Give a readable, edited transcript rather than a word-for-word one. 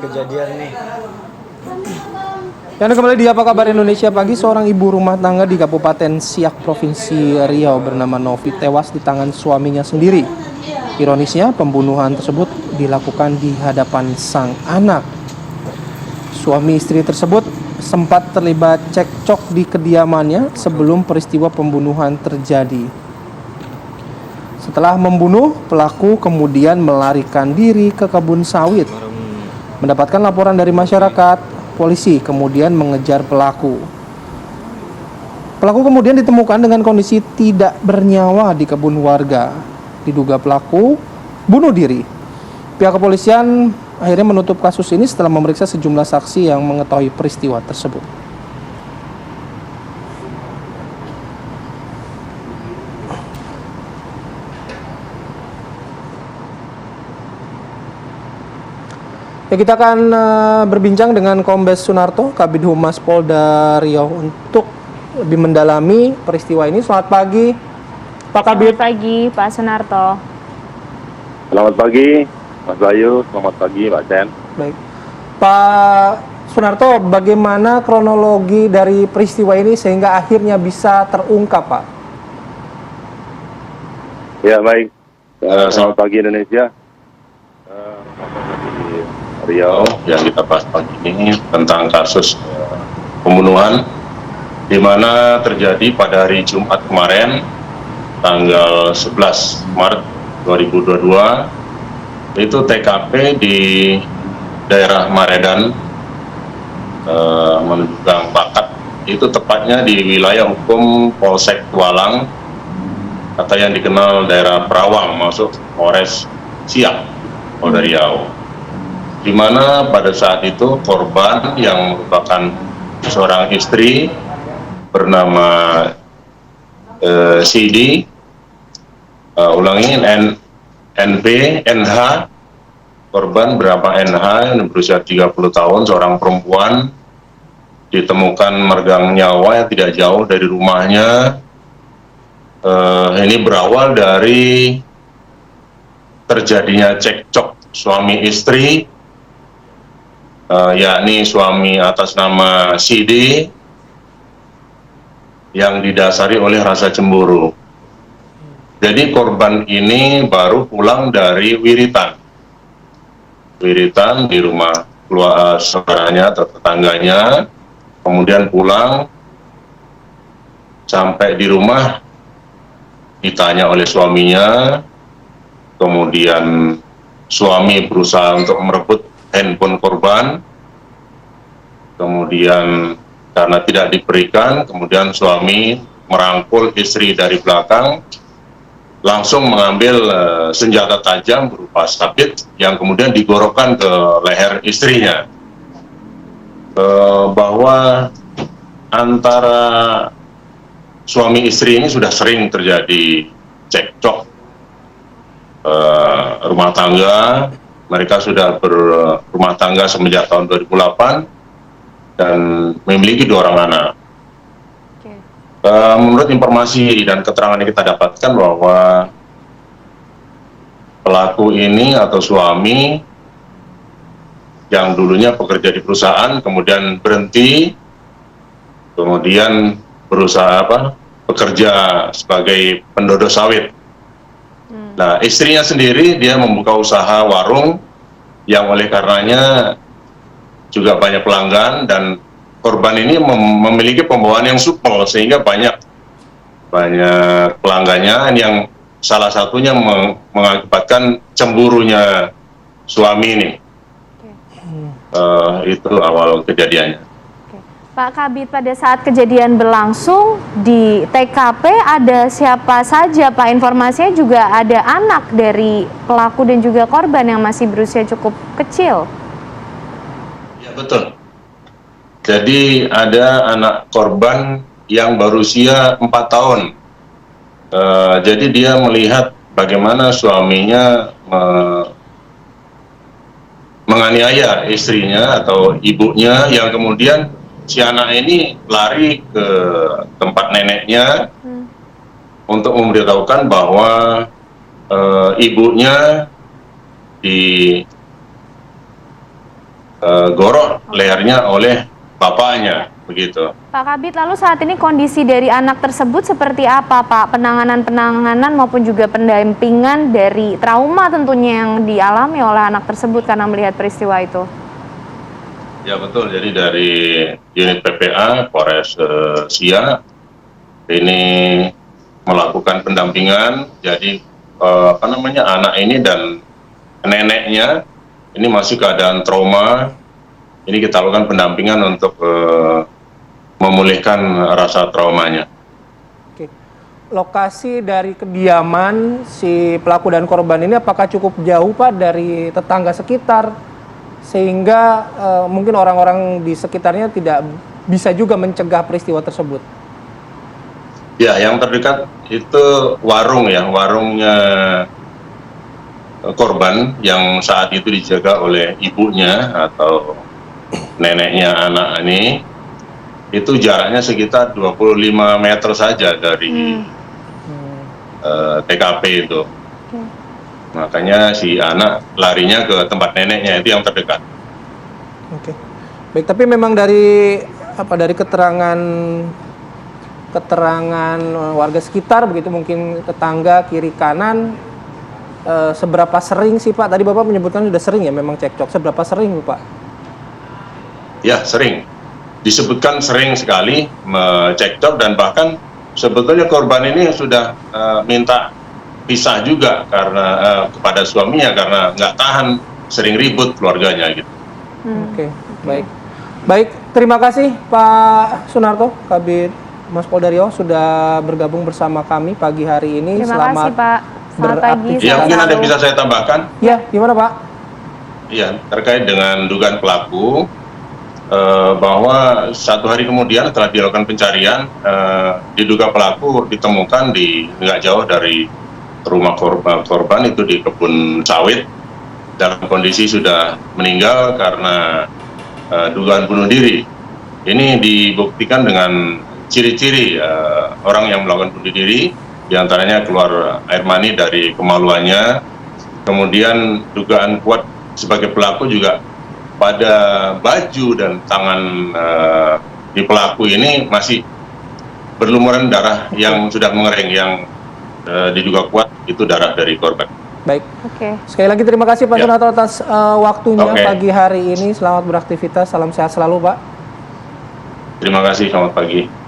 kejadian nih. Yang kembali di Apa Kabar Indonesia Pagi, seorang ibu rumah tangga di Kabupaten Siak, Provinsi Riau bernama Novi tewas di tangan suaminya sendiri. Ironisnya, pembunuhan tersebut dilakukan di hadapan sang anak. Suami istri tersebut sempat terlibat cekcok di kediamannya sebelum peristiwa pembunuhan terjadi. Setelah membunuh, pelaku kemudian melarikan diri ke kebun sawit. Mendapatkan laporan dari masyarakat, polisi kemudian mengejar pelaku. Pelaku kemudian ditemukan dengan kondisi tidak bernyawa di kebun warga. Diduga pelaku bunuh diri. Pihak kepolisian akhirnya menutup kasus ini setelah memeriksa sejumlah saksi yang mengetahui peristiwa tersebut. Ya, kita akan berbincang dengan Kombes Sunarto, Kabid Humas Polda Riau untuk lebih mendalami peristiwa ini. Selamat pagi, Pak Kabid. Selamat pagi, Pak Sunarto. Selamat pagi, Mas Bayu. Selamat pagi, Pak Sen. Baik, Pak Sunarto, bagaimana kronologi dari peristiwa ini sehingga akhirnya bisa terungkap, Pak? Ya, baik. Selamat pagi Indonesia. Riau yang kita bahas pagi ini tentang kasus pembunuhan di mana terjadi pada hari Jumat kemarin tanggal 11 Maret 2022. Itu TKP di daerah Maredan menuju Gang Pakat, itu tepatnya di wilayah hukum Polsek Tualang atau yang dikenal daerah Perawang, masuk Polres Siak, Polda Riau, di mana pada saat itu korban yang merupakan seorang istri bernama CD, NP, NH, korban berapa NH yang berusia 30 tahun, seorang perempuan, ditemukan meregang nyawa yang tidak jauh dari rumahnya. Ini berawal dari terjadinya cekcok suami istri, yakni suami atas nama CD yang didasari oleh rasa cemburu. Jadi korban ini baru pulang dari wiritan di rumah saudaranya atau tetangganya, kemudian pulang, sampai di rumah ditanya oleh suaminya, kemudian suami berusaha untuk merebut handphone korban, kemudian karena tidak diberikan, kemudian suami merangkul istri dari belakang, langsung mengambil senjata tajam berupa sabit yang kemudian digorokkan ke leher istrinya. Bahwa antara suami istri ini sudah sering terjadi cekcok rumah tangga. Mereka sudah berumah tangga semenjak tahun 2008 dan memiliki 2 orang anak. Menurut informasi dan keterangan yang kita dapatkan bahwa pelaku ini atau suami yang dulunya bekerja di perusahaan kemudian berhenti, kemudian berusaha bekerja sebagai pendodol sawit. Nah, istrinya sendiri dia membuka usaha warung yang oleh karenanya juga banyak pelanggan, dan korban ini memiliki pembawaan yang supel sehingga banyak pelanggannya, yang salah satunya mengakibatkan cemburunya suami ini. Itu awal kejadiannya. Pak Kabid, pada saat kejadian berlangsung di TKP ada siapa saja, Pak? Informasinya juga ada anak dari pelaku dan juga korban yang masih berusia cukup kecil. Ya, betul. Jadi ada anak korban yang berusia 4 tahun. Jadi dia melihat bagaimana suaminya menganiaya istrinya atau ibunya, yang kemudian si anak ini lari ke tempat neneknya untuk memberitahukan bahwa ibunya digorok lehernya oleh bapaknya, begitu. Pak Kabit, lalu saat ini kondisi dari anak tersebut seperti apa, Pak? Penanganan maupun juga pendampingan dari trauma tentunya yang dialami oleh anak tersebut karena melihat peristiwa itu. Ya betul, jadi dari unit PPA Polres Siak ini melakukan pendampingan. Jadi anak ini dan neneknya ini masih keadaan trauma. Ini kita lakukan pendampingan untuk memulihkan rasa traumanya. Oke. Lokasi dari kediaman si pelaku dan korban ini apakah cukup jauh Pak dari tetangga sekitar sehingga mungkin orang-orang di sekitarnya tidak bisa juga mencegah peristiwa tersebut? Ya, yang terdekat itu warung ya, warungnya korban yang saat itu dijaga oleh ibunya atau neneknya anak ini. Itu jaraknya sekitar 25 meter saja dari TKP itu. Makanya si anak larinya ke tempat neneknya, itu yang terdekat. Oke. Baik, tapi memang dari keterangan warga sekitar begitu, mungkin tetangga kiri kanan, seberapa sering sih Pak? Tadi Bapak menyebutkan sudah sering ya memang cekcok. Seberapa sering Pak? Ya, sering. Disebutkan sering sekali cekcok, dan bahkan sebetulnya korban ini sudah minta pisah juga karena kepada suaminya karena nggak tahan sering ribut keluarganya gitu. Oke, baik. Baik, terima kasih Pak Sunarto, Kabid Mas Polda Riau sudah bergabung bersama kami pagi hari ini. Terima kasih Pak. Selamat pagi. Ya, mungkin ada yang bisa saya tambahkan. Ya, gimana Pak? Iya, terkait dengan dugaan pelaku, bahwa 1 hari kemudian setelah dilakukan pencarian, diduga pelaku ditemukan di nggak jauh dari rumah korban itu di kebun sawit dalam kondisi sudah meninggal karena dugaan bunuh diri. Ini dibuktikan dengan ciri-ciri orang yang melakukan bunuh diri, diantaranya keluar air mani dari kemaluannya, kemudian dugaan kuat sebagai pelaku juga pada baju dan tangan di pelaku ini masih berlumuran darah yang sudah mengering, yang diduga kuat itu darah dari korban. Baik. Oke. Sekali lagi terima kasih Pak Sunarto atas waktunya Oke. pagi hari ini. Selamat beraktivitas, salam sehat selalu Pak. Terima kasih, selamat pagi.